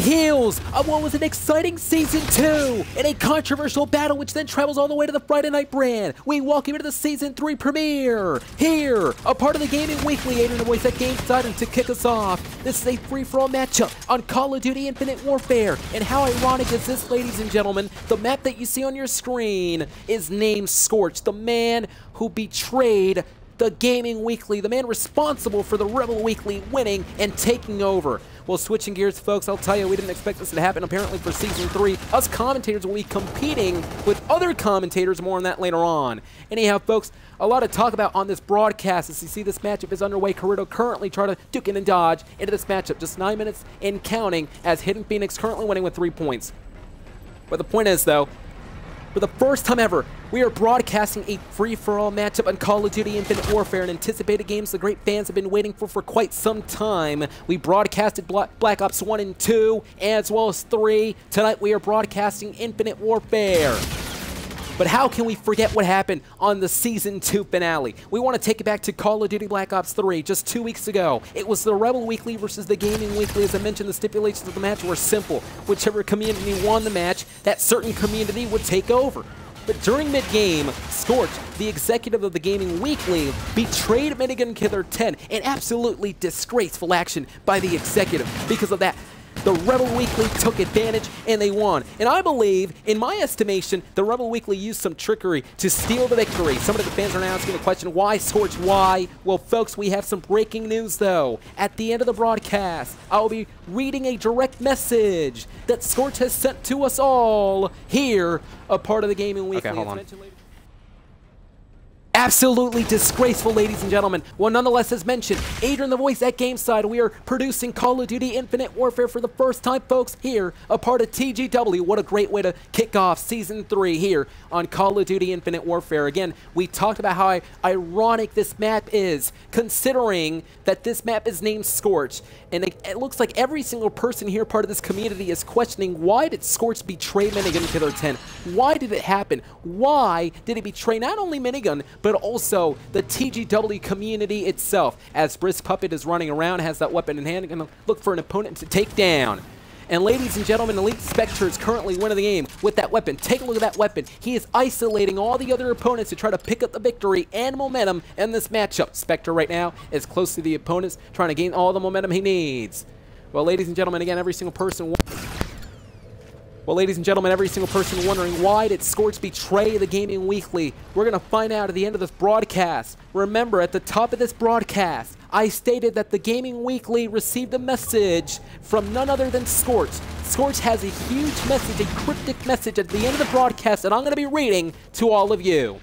heels of what was an exciting Season 2 and a controversial battle which then travels all the way to the Friday Night brand. We welcome you to the Season 3 premiere. Here, a part of the Gaming Weekly, AdrianTheVoice at GameSide, and to kick us off, this is a free-for-all matchup on Call of Duty Infinite Warfare. And how ironic is this, ladies and gentlemen? The map that you see on your screen is named Scorch, the man who betrayed the Gaming Weekly, the man responsible for the Rebel Weekly winning and taking over. Well, switching gears, folks, I'll tell you, we didn't expect this to happen. Apparently for Season 3, us commentators will be competing with other commentators. More on that later on. Anyhow, folks, a lot to talk about on this broadcast. As you see, this matchup is underway. Corrido currently trying to duke in and dodge into this matchup. Just 9 minutes in counting, as Hidden Phoenix currently winning with 3 points. But the point is, though, for the first time ever, we are broadcasting a free-for-all matchup on Call of Duty Infinite Warfare, and anticipated games the great fans have been waiting for quite some time. We broadcasted Black Ops 1 and 2, as well as 3. Tonight we are broadcasting Infinite Warfare. But how can we forget what happened on the Season 2 finale? We want to take it back to Call of Duty Black Ops 3 just 2 weeks ago. It was the Rebel Weekly versus the Gaming Weekly. As I mentioned, the stipulations of the match were simple. Whichever community won the match, that certain community would take over. But during mid-game, Scorch, the executive of the Gaming Weekly, betrayed Minigun Killer 10, an absolutely disgraceful action by the executive. Because of that, the Rebel Weekly took advantage and they won. And I believe, in my estimation, the Rebel Weekly used some trickery to steal the victory. Some of the fans are now asking the question, why Scorch, why? Well, folks, we have some breaking news, though. At the end of the broadcast, I will be reading a direct message that Scorch has sent to us all here, a part of the Gaming Weekly. Okay, hold on. Absolutely disgraceful, ladies and gentlemen. Well, nonetheless, as mentioned, AdrianTheVoice at GameSide, we are producing Call of Duty Infinite Warfare for the first time, folks, here, a part of TGW. What a great way to kick off Season 3 here on Call of Duty Infinite Warfare. Again, we talked about how ironic this map is, considering that this map is named Scorch. And it looks like every single person here, part of this community, is questioning, why did Scorch betray Minigun Killer 10? Why did it happen? Why did he betray not only Minigun, but also the TGW community itself? As Brisk Puppet is running around, has that weapon in hand, going to look for an opponent to take down. And ladies and gentlemen, Elite Spectre is currently winning the game with that weapon. Take a look at that weapon. He is isolating all the other opponents to try to pick up the victory and momentum in this matchup. Spectre right now is close to the opponents, trying to gain all the momentum he needs. Well, ladies and gentlemen, again, every single person wondering, why did Scorch betray the Gaming Weekly? We're going to find out at the end of this broadcast. Remember, at the top of this broadcast, I stated that the Gaming Weekly received a message from none other than Scorch. Scorch has a huge message, a cryptic message at the end of the broadcast that I'm going to be reading to all of you.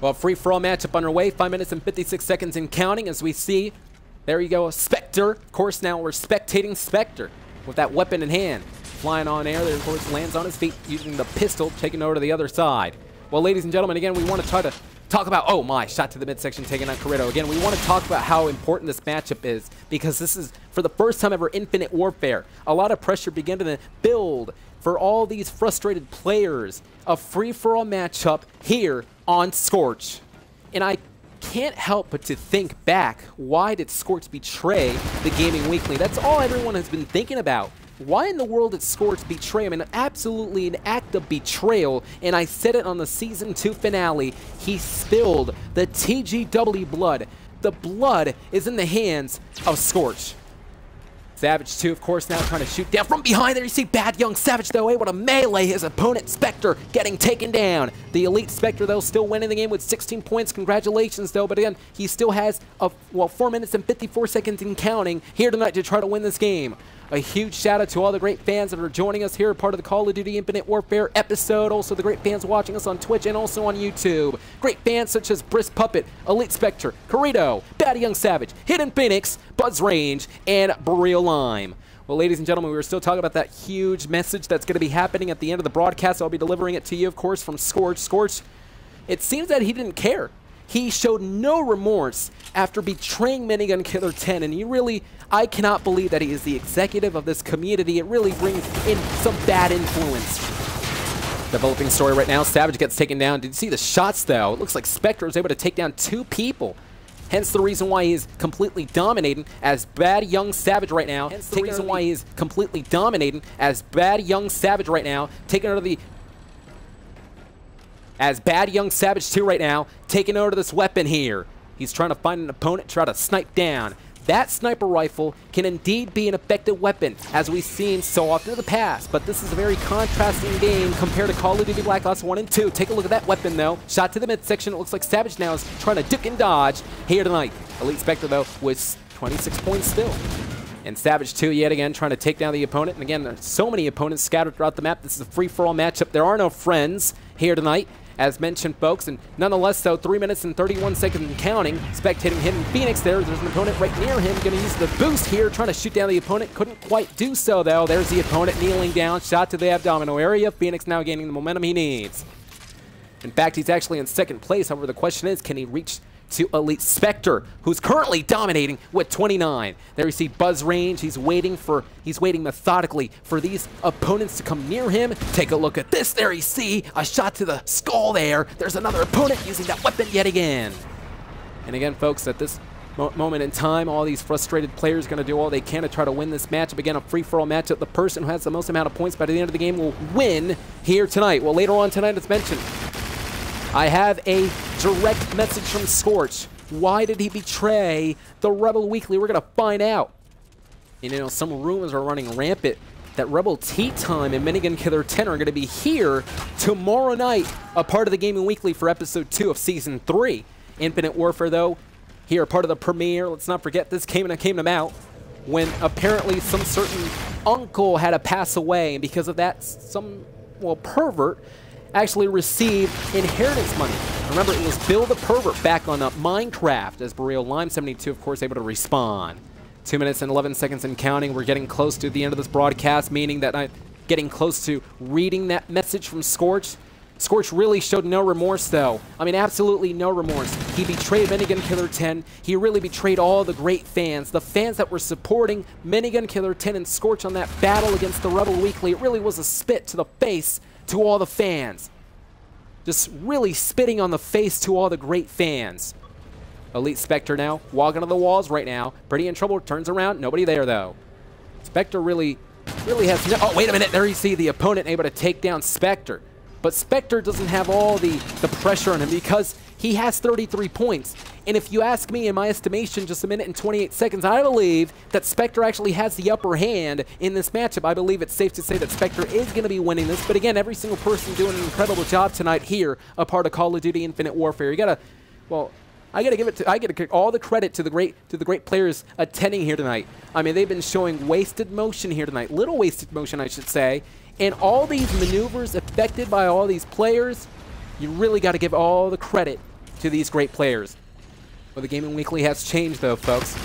Well, free-for-all matchup underway, 5 minutes and 56 seconds in counting, as we see. There you go, Spectre. Of course, now we're spectating Spectre with that weapon in hand. Flying on air, there, of course, lands on his feet using the pistol, taking over to the other side. Well, ladies and gentlemen, again, we want to try to talk about, oh my, shot to the midsection, taking out Corrido. Again, we want to talk about how important this matchup is, because this is, for the first time ever, Infinite Warfare. A lot of pressure began to build for all these frustrated players. A free-for-all matchup here on Scorch. And I can't help but to think back, why did Scorch betray the Gaming Weekly? That's all everyone has been thinking about. Why in the world did Scorch betray him? And absolutely an act of betrayal, and I said it on the Season 2 finale. He spilled the TGW blood. The blood is in the hands of Scorch. Savage, too, of course, now trying to shoot down from behind there. You see Bad Young Savage, though, able to melee his opponent, Spectre, getting taken down. The Elite Spectre, though, still winning the game with 16 points. Congratulations, though. But again, he still has, 4 minutes and 54 seconds in counting here tonight to try to win this game. A huge shout out to all the great fans that are joining us here, part of the Call of Duty Infinite Warfare episode. Also the great fans watching us on Twitch and also on YouTube. Great fans such as Brisk Puppet, Elite Spectre, Corrido, Bad Young Savage, Hidden Phoenix, Buzz Range, and Boreal Lime. Well, ladies and gentlemen, we were still talking about that huge message that's going to be happening at the end of the broadcast. I'll be delivering it to you, of course, from Scorch. Scorch, it seems that he didn't care. He showed no remorse after betraying Minigun Killer 10, and he really, I cannot believe that he is the executive of this community. It really brings in some bad influence. Developing story right now. Savage gets taken down. Did you see the shots, though? It looks like Spectre was able to take down 2 people. Hence the reason why he's completely dominating as Bad Young Savage right now. Hence the reason why he's completely dominating as Bad Young Savage right now. Taking over the... As Bad Young Savage 2 right now, taking over this weapon here. He's trying to find an opponent, try to snipe down. That sniper rifle can indeed be an effective weapon, as we've seen so often in the past, but this is a very contrasting game compared to Call of Duty Black Ops 1 and 2. Take a look at that weapon, though. Shot to the midsection. It looks like Savage now is trying to duck and dodge here tonight. Elite Spectre, though, with 26 points still. And Savage 2 yet again trying to take down the opponent. And again, there's so many opponents scattered throughout the map. This is a free-for-all matchup. There are no friends here tonight, as mentioned, folks, and nonetheless, though, 3 minutes and 31 seconds and counting. Spectating Hidden Phoenix there. There's an opponent right near him. Going to use the boost here, trying to shoot down the opponent. Couldn't quite do so, though. There's the opponent kneeling down. Shot to the abdominal area. Phoenix now gaining the momentum he needs. In fact, he's actually in second place. However, the question is, can he reach to Elite Spectre, who's currently dominating with 29. There you see Buzz Range. He's waiting methodically for these opponents to come near him. Take a look at this. There you see a shot to the skull there. There's another opponent using that weapon yet again. And again, folks, at this moment in time, all these frustrated players are going to do all they can to try to win this matchup. Again, a free-for-all matchup. The person who has the most amount of points by the end of the game will win here tonight. Well, later on tonight, it's mentioned, I have a direct message from Scorch. Why did he betray the Rebel Weekly? We're going to find out. And, you know, some rumors are running rampant that Rebel Tea Time and Minigun Killer 10 are going to be here tomorrow night, a part of the Gaming Weekly for Episode 2 of Season 3. Infinite Warfare, though, here, part of the premiere. Let's not forget, this came out when apparently some certain uncle had to pass away, and because of that, some, well, pervert actually received inheritance money. Remember, it was Bill the Pervert back on Minecraft, as Burrito Lime 72, of course, able to respawn. 2 minutes and 11 seconds and counting. We're getting close to the end of this broadcast, meaning that I'm getting close to reading that message from Scorch. Scorch really showed no remorse, though. I mean, absolutely no remorse. He betrayed Minigun Killer 10. He really betrayed all the great fans, the fans that were supporting Minigun Killer 10 and Scorch on that battle against the Rebel Weekly. It really was a spit to the face to all the fans. Just really spitting on the face to all the great fans. Elite Spectre now, walking on the walls right now. Pretty in trouble, turns around, nobody there though. Spectre really has no... Oh, wait a minute, there you see the opponent able to take down Spectre. But Spectre doesn't have all the pressure on him because he has 33 points. And if you ask me, in my estimation, just a minute and 28 seconds, I believe that Spectre actually has the upper hand in this matchup. I believe it's safe to say that Spectre is going to be winning this. But again, every single person doing an incredible job tonight here, a part of Call of Duty Infinite Warfare. You gotta, well, I gotta give all the credit to the great players attending here tonight. I mean, they've been showing wasted motion here tonight, little wasted motion, I should say. And all these maneuvers effected by all these players, you really got to give all the credit to these great players. Well, the Gaming Weekly has changed, though, folks.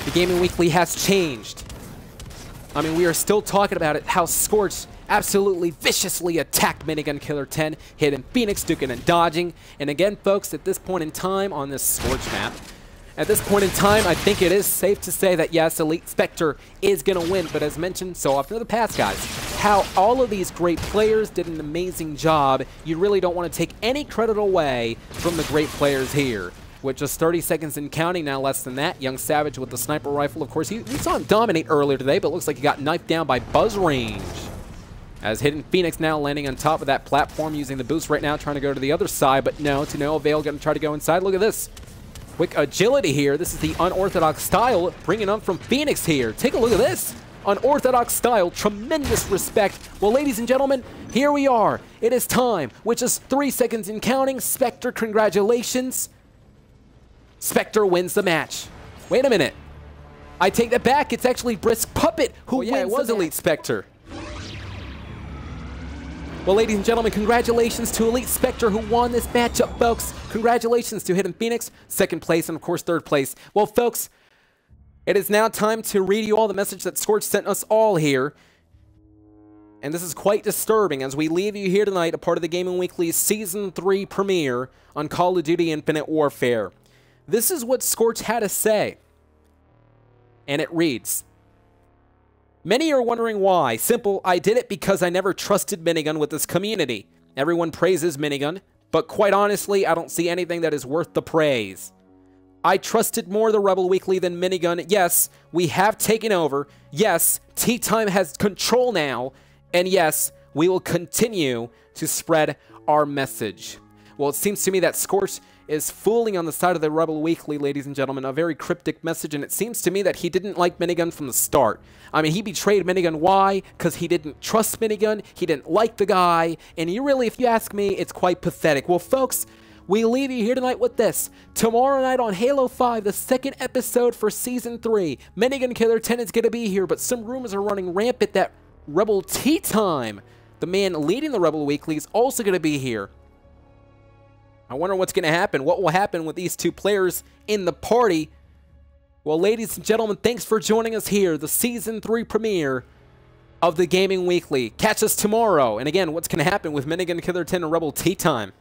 The Gaming Weekly has changed. I mean, we are still talking about it, how Scorch absolutely viciously attacked Minigun Killer 10, Hidden Phoenix, duking and dodging. And again, folks, at this point in time on this Scorch map, at this point in time, I think it is safe to say that, yes, Elite Spectre is going to win. But as mentioned so often in the past, guys, how all of these great players did an amazing job. You really don't want to take any credit away from the great players here. With just 30 seconds and counting, now less than that, Young Savage with the sniper rifle. Of course, we saw him dominate earlier today, but it looks like he got knifed down by Buzz Range. As Hidden Phoenix now landing on top of that platform, using the boost right now, trying to go to the other side, but no, to no avail, going to try to go inside. Look at this. Quick agility here. This is the unorthodox style, bringing on from Phoenix here. Take a look at this. Unorthodox style, tremendous respect. Well, ladies and gentlemen, here we are. It is time. With just 3 seconds in counting, Spectre, congratulations. Spectre wins the match. Wait a minute. I take that back. It's actually Brisk Puppet who wins. It was Elite Spectre. Well, ladies and gentlemen, congratulations to Elite Spectre who won this matchup, folks. Congratulations to Hidden Phoenix, second place, and of course, third place. Well, folks, it is now time to read you all the message that Scorch sent us all here. And this is quite disturbing as we leave you here tonight, a part of the Gaming Weekly's Season 3 premiere on Call of Duty Infinite Warfare. This is what Scorch had to say. And it reads, "Many are wondering why. Simple, I did it because I never trusted Minigun with this community. Everyone praises Minigun, but quite honestly, I don't see anything that is worth the praise. I trusted more the Rebel Weekly than Minigun. Yes, we have taken over. Yes, Tea Time has control now. And yes, we will continue to spread our message. Well, it seems to me that Scorch is fooling on the side of the Rebel Weekly, ladies and gentlemen. A very cryptic message, and it seems to me that he didn't like Minigun from the start. I mean, he betrayed Minigun. Why? Because he didn't trust Minigun. He didn't like the guy. And you really, if you ask me, it's quite pathetic. Well, folks, we leave you here tonight with this. Tomorrow night on Halo 5, the second episode for Season 3. Minigun Killer 10 is going to be here, but some rumors are running rampant that Rebel Tea Time, the man leading the Rebel Weekly, is also going to be here. I wonder what's going to happen. What will happen with these two players in the party? Well, ladies and gentlemen, thanks for joining us here. The Season 3 premiere of the Gaming Weekly. Catch us tomorrow. And again, what's going to happen with Minigun Killer 10 and Rebel Tea Time?